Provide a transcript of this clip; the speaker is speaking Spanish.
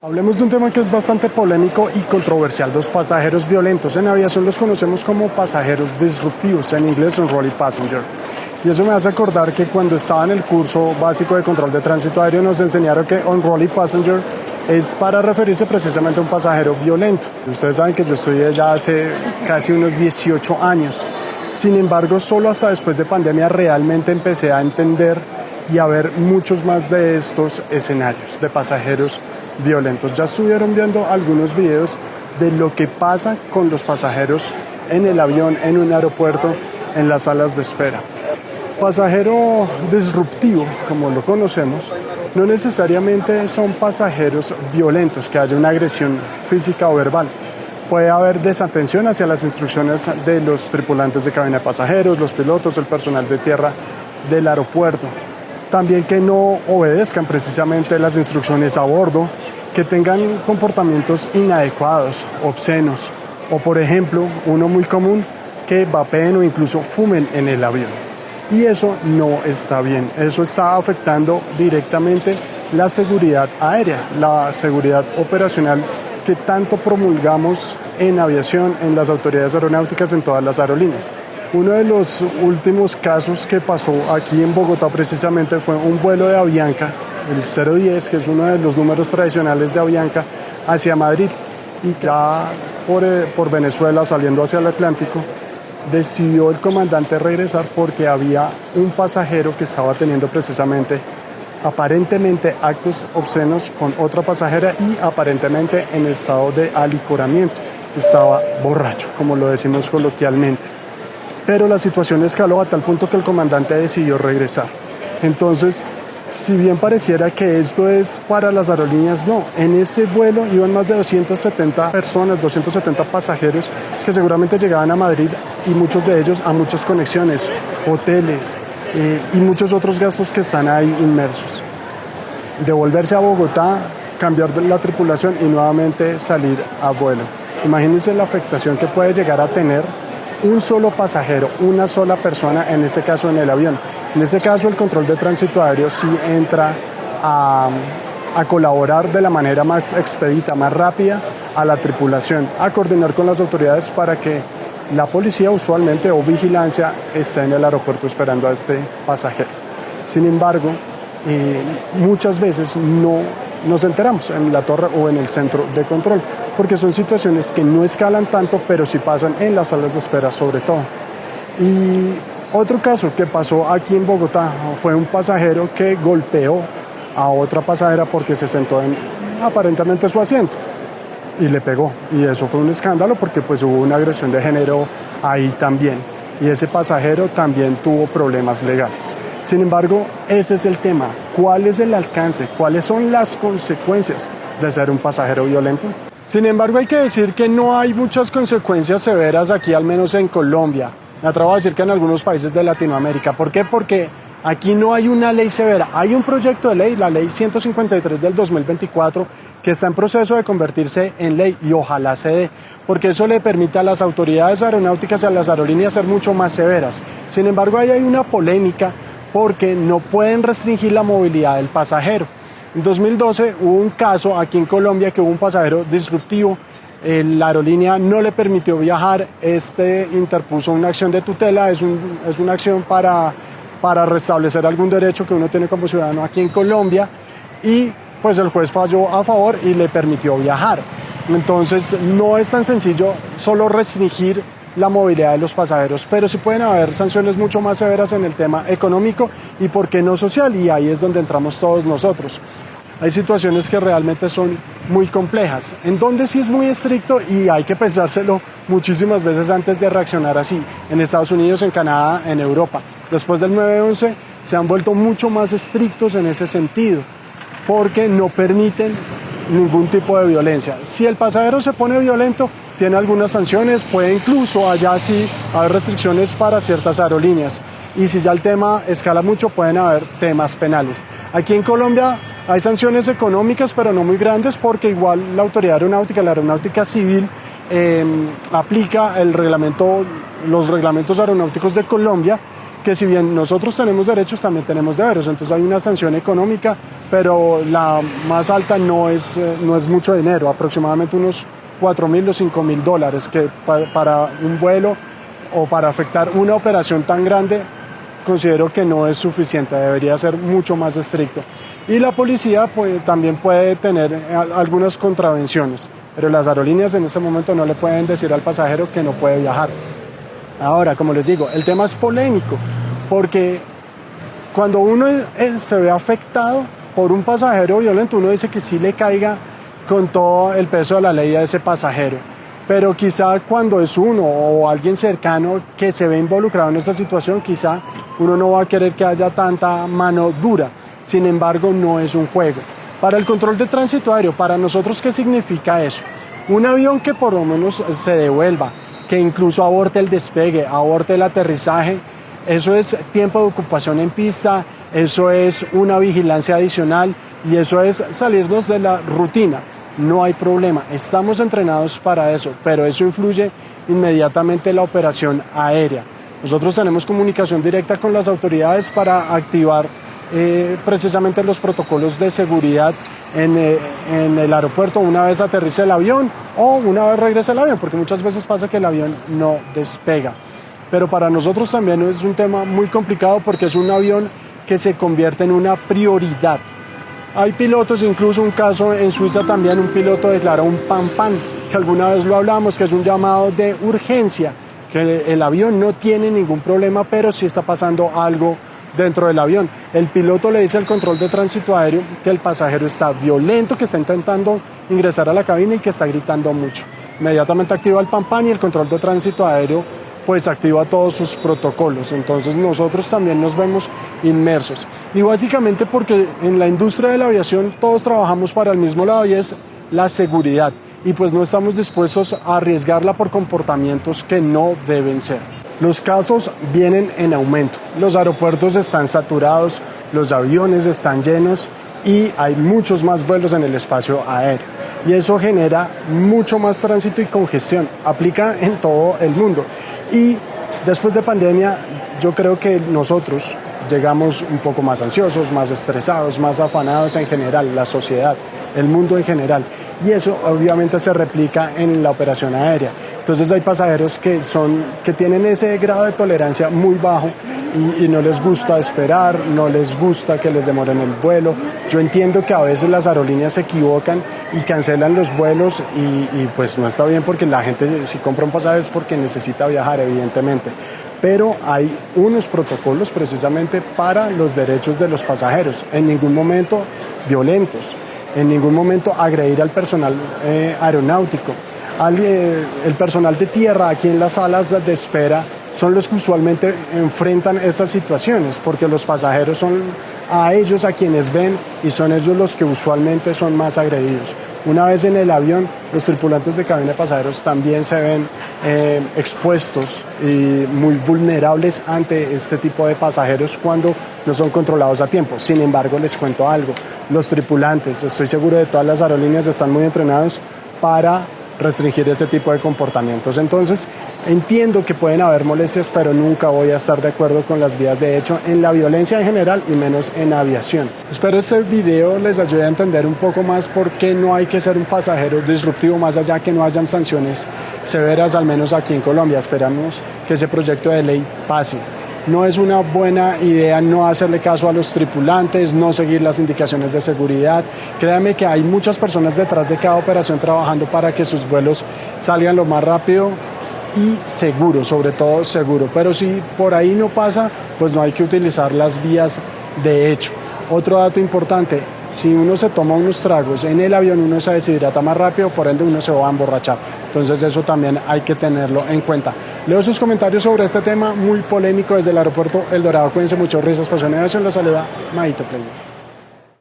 Hablemos de un tema que es bastante polémico y controversial, los pasajeros violentos. En aviación los conocemos como pasajeros disruptivos, en inglés unruly passenger. Y eso me hace acordar que cuando estaba en el curso básico de control de tránsito aéreo nos enseñaron que unruly passenger es para referirse precisamente a un pasajero violento. Ustedes saben que yo estudié ya hace casi unos 18 años. Sin embargo, solo hasta después de pandemia realmente empecé a entender y a ver muchos más de estos escenarios de pasajeros violentos. Ya estuvieron viendo algunos videos de lo que pasa con los pasajeros en el avión, en un aeropuerto, en las salas de espera. Pasajero disruptivo, como lo conocemos, no necesariamente son pasajeros violentos, que haya una agresión física o verbal. Puede haber desatención hacia las instrucciones de los tripulantes de cabina de pasajeros, los pilotos, el personal de tierra del aeropuerto. También que no obedezcan precisamente las instrucciones a bordo, que tengan comportamientos inadecuados, obscenos, o por ejemplo, uno muy común, que vapeen o incluso fumen en el avión. Y eso no está bien, eso está afectando directamente la seguridad aérea, la seguridad operacional que tanto promulgamos en aviación, en las autoridades aeronáuticas, en todas las aerolíneas. Uno de los últimos casos que pasó aquí en Bogotá precisamente fue un vuelo de Avianca, el 010, que es uno de los números tradicionales de Avianca, hacia Madrid. Y ya por Venezuela, saliendo hacia el Atlántico, decidió el comandante regresar porque había un pasajero que estaba teniendo precisamente aparentemente actos obscenos con otra pasajera y aparentemente en estado de alicoramiento. Estaba borracho, como lo decimos coloquialmente. Pero la situación escaló a tal punto que el comandante decidió regresar. Entonces, si bien pareciera que esto es para las aerolíneas, no. En ese vuelo iban más de 270 personas, 270 pasajeros que seguramente llegaban a Madrid y muchos de ellos a muchas conexiones, hoteles y muchos otros gastos que están ahí inmersos. Devolverse a Bogotá, cambiar la tripulación y nuevamente salir a vuelo. Imagínense la afectación que puede llegar a tener un solo pasajero, una sola persona, en este caso en el avión. En este caso el control de tránsito aéreo sí entra a colaborar de la manera más expedita, más rápida a la tripulación, a coordinar con las autoridades para que la policía usualmente o vigilancia esté en el aeropuerto esperando a este pasajero. Sin embargo, muchas veces no nos enteramos en la torre o en el centro de control, porque son situaciones que no escalan tanto, pero sí pasan en las salas de espera sobre todo. Y otro caso que pasó aquí en Bogotá fue un pasajero que golpeó a otra pasajera porque se sentó en aparentemente su asiento y le pegó. Y eso fue un escándalo porque pues hubo una agresión de género ahí también. Y ese pasajero también tuvo problemas legales. Sin embargo, ese es el tema. ¿Cuál es el alcance? ¿Cuáles son las consecuencias de ser un pasajero violento? Sin embargo, hay que decir que no hay muchas consecuencias severas aquí, al menos en Colombia. Me atrevo a decir que en algunos países de Latinoamérica. ¿Por qué? Porque aquí no hay una ley severa. Hay un proyecto de ley, la ley 153 del 2024, que está en proceso de convertirse en ley y ojalá se dé, porque eso le permite a las autoridades aeronáuticas y a las aerolíneas ser mucho más severas. Sin embargo, ahí hay una polémica porque no pueden restringir la movilidad del pasajero. En 2012 hubo un caso aquí en Colombia que hubo un pasajero disruptivo, la aerolínea no le permitió viajar, interpuso una acción de tutela, es una acción para restablecer algún derecho que uno tiene como ciudadano aquí en Colombia y pues el juez falló a favor y le permitió viajar. Entonces no es tan sencillo solo restringir la movilidad de los pasajeros, pero sí pueden haber sanciones mucho más severas en el tema económico y por qué no social, y ahí es donde entramos todos nosotros. Hay situaciones que realmente son muy complejas, en donde sí es muy estricto y hay que pensárselo muchísimas veces antes de reaccionar así. En Estados Unidos, en Canadá, en Europa. Después del 9/11 se han vuelto mucho más estrictos en ese sentido, porque no permiten ningún tipo de violencia. Si el pasajero se pone violento, tiene algunas sanciones, puede incluso allá sí haber restricciones para ciertas aerolíneas. Y si ya el tema escala mucho, pueden haber temas penales. Aquí en Colombia hay sanciones económicas, pero no muy grandes, porque igual la autoridad aeronáutica, la aeronáutica civil, aplica los reglamentos aeronáuticos de Colombia, porque si bien nosotros tenemos derechos, también tenemos deberes. Entonces hay una sanción económica, pero la más alta no es mucho dinero, aproximadamente unos $4.000 o $5.000, que para un vuelo o para afectar una operación tan grande, considero que no es suficiente, debería ser mucho más estricto. Y la policía también puede tener algunas contravenciones, pero las aerolíneas en este momento no le pueden decir al pasajero que no puede viajar. Ahora, como les digo, el tema es polémico, porque cuando uno se ve afectado por un pasajero violento, uno dice que sí le caiga con todo el peso de la ley a ese pasajero. Pero quizá cuando es uno o alguien cercano que se ve involucrado en esa situación, quizá uno no va a querer que haya tanta mano dura. Sin embargo, no es un juego. Para el control de tránsito aéreo, para nosotros, ¿qué significa eso? Un avión que por lo menos se devuelva, que incluso aborte el despegue, aborte el aterrizaje, eso es tiempo de ocupación en pista, eso es una vigilancia adicional y eso es salirnos de la rutina. No hay problema, estamos entrenados para eso, pero eso influye inmediatamente en la operación aérea. Nosotros tenemos comunicación directa con las autoridades para activar precisamente los protocolos de seguridad en el aeropuerto una vez aterrice el avión o una vez regrese el avión, porque muchas veces pasa que el avión no despega. Pero para nosotros también es un tema muy complicado porque es un avión que se convierte en una prioridad. Hay pilotos, incluso un caso en Suiza también, un piloto declaró un pan-pan, que alguna vez lo hablamos, que es un llamado de urgencia, que el avión no tiene ningún problema, pero sí está pasando algo dentro del avión. El piloto le dice al control de tránsito aéreo que el pasajero está violento, que está intentando ingresar a la cabina y que está gritando mucho. Inmediatamente activa el pan-pan y el control de tránsito aéreo pues activa todos sus protocolos. Entonces nosotros también nos vemos inmersos. Y básicamente porque en la industria de la aviación todos trabajamos para el mismo lado y es la seguridad. Y pues no estamos dispuestos a arriesgarla por comportamientos que no deben ser. Los casos vienen en aumento. Los aeropuertos están saturados, los aviones están llenos y hay muchos más vuelos en el espacio aéreo. Y eso genera mucho más tránsito y congestión. Aplica en todo el mundo. Y después de pandemia, yo creo que nosotros llegamos un poco más ansiosos, más estresados, más afanados en general, la sociedad, el mundo en general. Y eso obviamente se replica en la operación aérea. Entonces hay pasajeros que tienen ese grado de tolerancia muy bajo y no les gusta esperar, no les gusta que les demoren el vuelo. Yo entiendo que a veces las aerolíneas se equivocan y cancelan los vuelos y pues no está bien porque la gente si compra un pasaje es porque necesita viajar, evidentemente. Pero hay unos protocolos precisamente para los derechos de los pasajeros, en ningún momento violentos, en ningún momento agredir al personal aeronáutico. El personal de tierra aquí en las salas de espera son los que usualmente enfrentan estas situaciones porque los pasajeros son a ellos a quienes ven y son ellos los que usualmente son más agredidos. Una vez en el avión, los tripulantes de cabina de pasajeros también se ven expuestos y muy vulnerables ante este tipo de pasajeros cuando no son controlados a tiempo. Sin embargo, les cuento algo, los tripulantes, estoy seguro de todas las aerolíneas, están muy entrenados para restringir ese tipo de comportamientos. Entonces, entiendo que pueden haber molestias, pero nunca voy a estar de acuerdo con las vías de hecho en la violencia en general y menos en aviación. Espero este video les ayude a entender un poco más por qué no hay que ser un pasajero disruptivo, más allá que no hayan sanciones severas, al menos aquí en Colombia. Esperamos que ese proyecto de ley pase. No es una buena idea no hacerle caso a los tripulantes, no seguir las indicaciones de seguridad. Créanme que hay muchas personas detrás de cada operación trabajando para que sus vuelos salgan lo más rápido y seguro, sobre todo seguro. Pero si por ahí no pasa, pues no hay que utilizar las vías de hecho. Otro dato importante, si uno se toma unos tragos en el avión, uno se deshidrata más rápido, por ende uno se va a emborrachar. Entonces eso también hay que tenerlo en cuenta. Leo sus comentarios sobre este tema muy polémico desde el aeropuerto El Dorado. Cuídense mucho, risas, pasión y aviación. Los saluda Maito Play.